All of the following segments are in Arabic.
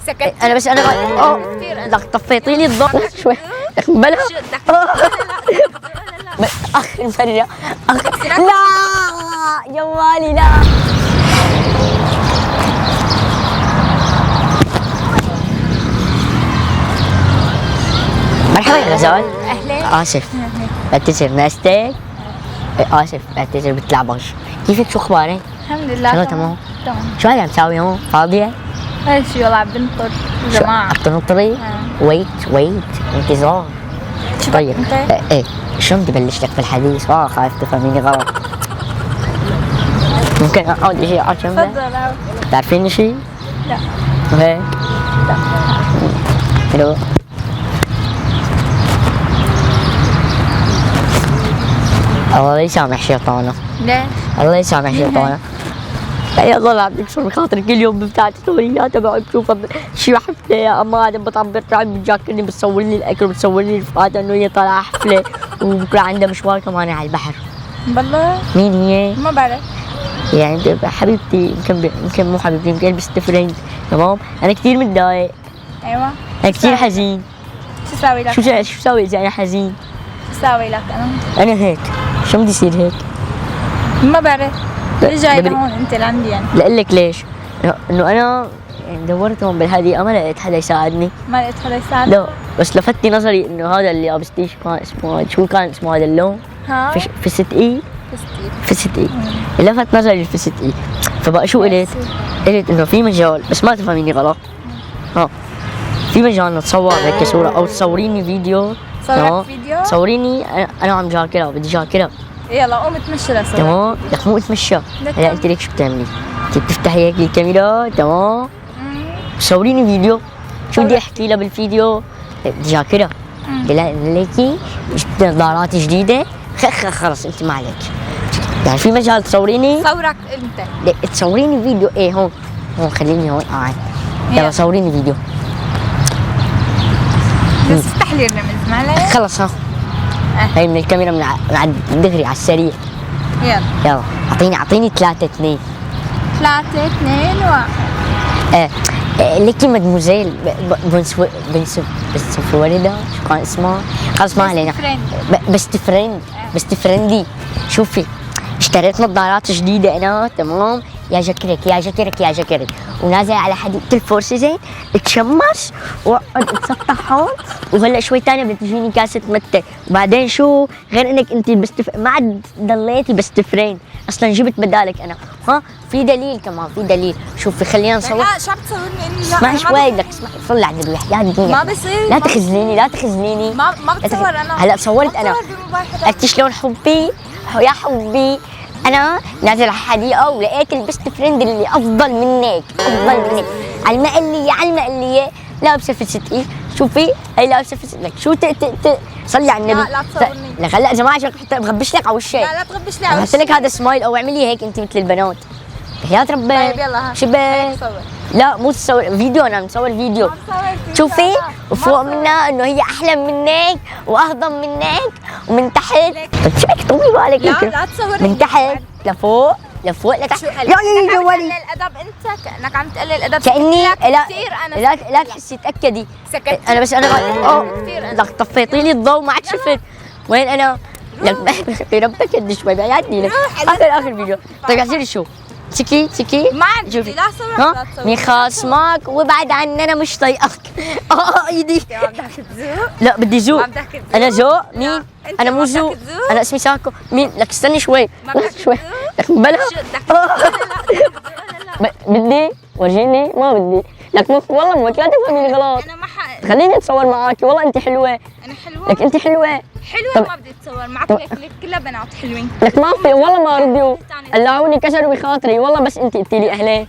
سكت. انا بس انا بدك طفيتي لي الضوء شوي بلا اخر مرة لا جوالي لا. مرحبا يا غزال. اهلين. اسف بعتذر ناستك. اسف بعتذر بتلعبش. كيفك شو اخبارك؟ الحمد لله شغله تمام؟ تمام. شو هلا مساوي هون؟ فاضية؟ ايش والله عم بنطر جماعة. عم تنطري؟ ويت انتظار. طيب ايه شلون بدي بلش لك في الحديث؟ خايف تفهميني غلط. ممكن اقعد شيء على جنبك؟ تفضل. تعرفيني شيء؟ لا. وهيك؟ لا. حلو. الله لا يسامح شيطانه. ليش؟ الله يسامح شيطانه. يا الله عم بكسر بخاطري كل يوم بفتح ستوريات تبعي بشوفها شي حفله يا اما هذا بتعبر عن بتجاكرني بتصور لي الاكل بتصور لي الفاتحه انه هي طالعه حفله وبكره عندها مشوار كمان على البحر. بالله؟ مين هي؟ ما بعرف. يعني حبيبتي يمكن مو حبيبتي يمكن بست فريند تمام. انا كثير متضايق. ايوه. انا كثير حزين. شو ساوي لك؟ شو ساوي اذا انا حزين؟ شو ساوي لك انا؟ انا هيك. شو بدي يصير هيك؟ ما بعرف. ليش جاي لهون انت لعندي يعني؟ لاقول لك ليش؟ انه انا يعني دورت هون بالحديقه ما لقيت حدا يساعدني. ما لقيت حدا يساعدك؟ لا بس لفت نظري انه هذا اللي لابستيه كان اسمه شو كان اسمه هذا اللون؟ ها؟ فست اي؟ فست اي. لفت نظري الفست اي. فبقى شو قلت؟ قلت انه في مجال بس ما تفهميني غلط. في مجال نتصور هيك صوره او تصوريني فيديو. صورك فيديو؟ صوريني انا عم جاكرها بدي جاكرها. يلا قوم اتمشى لصورك. تمام. لك مو اتمشى. هلا انت ليك شو بتعملي؟ انت بتفتحي هيك الكاميرا تمام. صوريني فيديو. شو بدي احكي لها بالفيديو؟ بدي جاكرها. ليكي جبت نظارات جديده. خلص انت ما عليك. يعني في مجال تصوريني؟ صورك انت. تصوريني فيديو. ايه هون خليني هون قاعد. يلا صوريني فيديو. بس افتح لي الرمز ما عليك؟ خلص هي من الكاميرا من دغري على السريع. يلا اعطيني 3 2. 3 2 1. ليكي مدموزيل بنت فلوريدا شو كان اسمها؟ خلص ما علينا. بست فريندي. شوفي اشتريت نظارات جديدة انا تمام. يا جاكرك ونازل على حديقة الفورسيزين اتشمس واقعد اتسطح هون وهلا شوي تاني بدها تجيني كاسة متة وبعدين شو غير انك انت ما عاد ضليتي بست فريند اصلا جبت بدالك انا. في دليل كمان في دليل. شوفي خلينا نصور. لا شو عم تصورني اني؟ اسمعي شوي بدك اسمعي صلي على النبي يا الدنيا. ما بصير. لا تخزنيني ما بتصور انا. هلا صورت انا. قلت شلون حبي يا حبي انا نازل على الحديقه ولقيت البست فريند اللي افضل منك على المقليه لابسه فست اي. شوفي هي لابسه فست لك شو صلي على النبي. لا تصورني. لك هلا جماعه حتى بغبش لك على وشك. لا تغبش لي على وشك. قلت لك هذا سمايل او اعملي هيك انت مثل البنات. يا ربي. طيب يلا شبه لا مو تصور فيديو. انا مصور فيديو. شوفي وفوق منها انه هي احلى منك واهضم منك ومن تحت. طيب شو بدك طولي بالك لا تصورني من تحت لفوق لتحت. يا جوالي الادب انت كانك عم تقلل الادب. كاني كثير انا لا تحسي تاكدي. سكت. انا بس انا لك طفيتي لي الضوء ما عاد شفت وين انا. لك بربك قد شوي بعيدني لك. هذا اخر فيديو. طيب احكي لي شو تشكي ما عندي. لا صورك لا تصور. مين خاصمك وبعد عني انا مش طايقك. ايدي. عم تحكي تزوق؟ لا بدي زوق. عم تحكي تزوق؟ انا زوق مين؟ انا مو زوق. انا اسمي ساكو. مين؟ لك استني شوي شوي. لك بلا بدي ورجيني ما بدي. لك والله لا تفهميني غلط. انا ما خليني اتصور معك والله انت حلوه. انا حلوه. لك انت حلوه. ما بدي اتصور معك. لك كلها بنات حلوين. لك ما في والله ما رضيوا قلعوني كسروا بخاطري والله بس انت قلتي لي اهلين.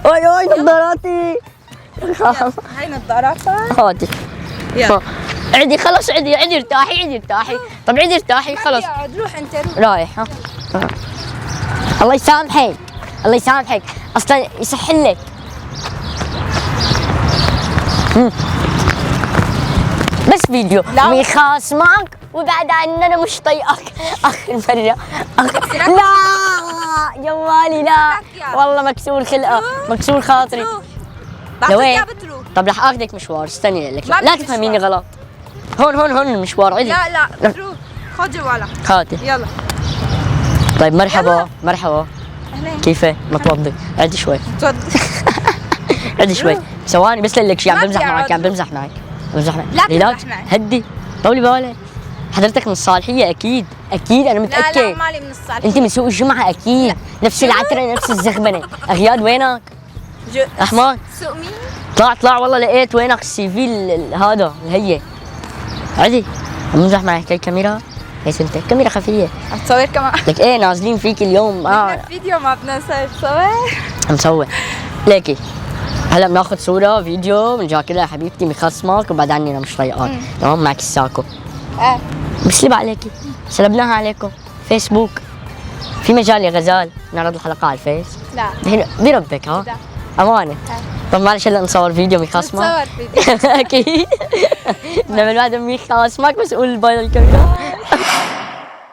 اوي نظاراتي. هاي نظاراتك. هاتي عدي خلص عدي ارتاحي. طب عدي ارتاحي خلص. روح انت روح. رايح الله يسامحك اصلا يصح لك. بس فيديو مين خاصمك وبعد عني انا مش طايقك. اخر مرة لا جوالي لا والله مكسور خلقه مكسور خاطري. بعطيك لوين؟ اياها بتروح. طب رح اخذك مشوار، استني لك، ما لا بدي تفهميني مشوار. غلط. هون المشوار عدي. لا بتروح. خذ جوالك. هاتي. يلا. طيب مرحبا يلا. مرحبا، اهلين. كيفك؟ متوضي، عدي شوي، تفضل. عدي شوي، روح. ثواني بس لك شيء، عم ما بمزح بدي معك، أقعد. عم بمزح معك، بمزح معك. لا ليلات، تمزح معي. هدي، طولي بالك. حضرتك من الصالحية أكيد، أكيد أنا لا متأكد. مالي من الصالح. أنت من سوق الجمعة أكيد، نفس العترة نفس الزغبنة. أغياد وينك؟ أحمد سوق مين؟ طلع والله لقيت وينك السي في هذا الهي. عدي، عم بمزح معك. هي الكاميرا، هي سنتك كاميرا خفية. عم تصور كمان؟ لك إيه نازلين فيك اليوم. بدنا فيديو ما بدنا نصور. عم صور ليكي. هلا بناخذ صورة فيديو بنجاكلها يا حبيبتي مخصمك وبعد عني انا مش طايقاك، تمام؟ معك الساكو. بسلب عليكي، سلبناها عليكم. فيسبوك، في مجال يا غزال نعرض الحلقة على الفيس؟ لا. بربك ها؟ لا. أمانة. طب معلش هلا نصور فيديو مخصمك؟ نصور فيديو. أكيد. نعمل واحد مخصمك بس قول باي الكاميرا.